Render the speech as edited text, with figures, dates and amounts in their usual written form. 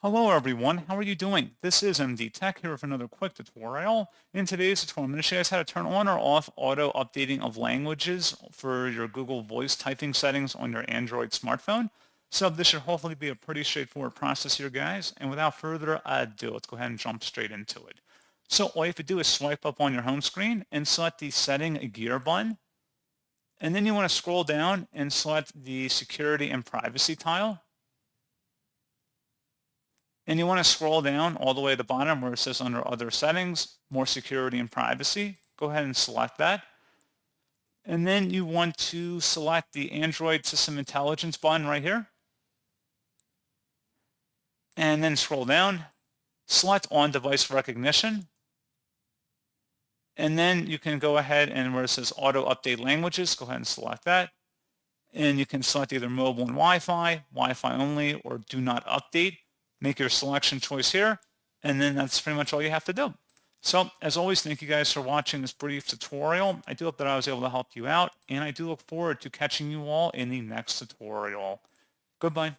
Hello everyone, how are you doing? This is MD Tech here with another quick tutorial. In today's tutorial, I'm going to show you guys how to turn on or off auto updating of languages for your Google Voice typing settings on your Android smartphone. So this should hopefully be a pretty straightforward process here, guys. And without further ado, let's go ahead and jump straight into it. So all you have to do is swipe up on your home screen and select the Setting Gear button. And then you want to scroll down and select the Security and Privacy tile. And you want to scroll down all the way to the bottom where it says under Other Settings, More Security and Privacy. Go ahead and select that. And then you want to select the Android System Intelligence button right here. And then scroll down, select On-Device Recognition. And then you can go ahead and where it says Auto Update Languages, go ahead and select that. And you can select either mobile and Wi-Fi, Wi-Fi only, or do not update. Make your selection choice here, and then that's pretty much all you have to do. So, as always, thank you guys for watching this brief tutorial. I do hope that I was able to help you out, and I do look forward to catching you all in the next tutorial. Goodbye.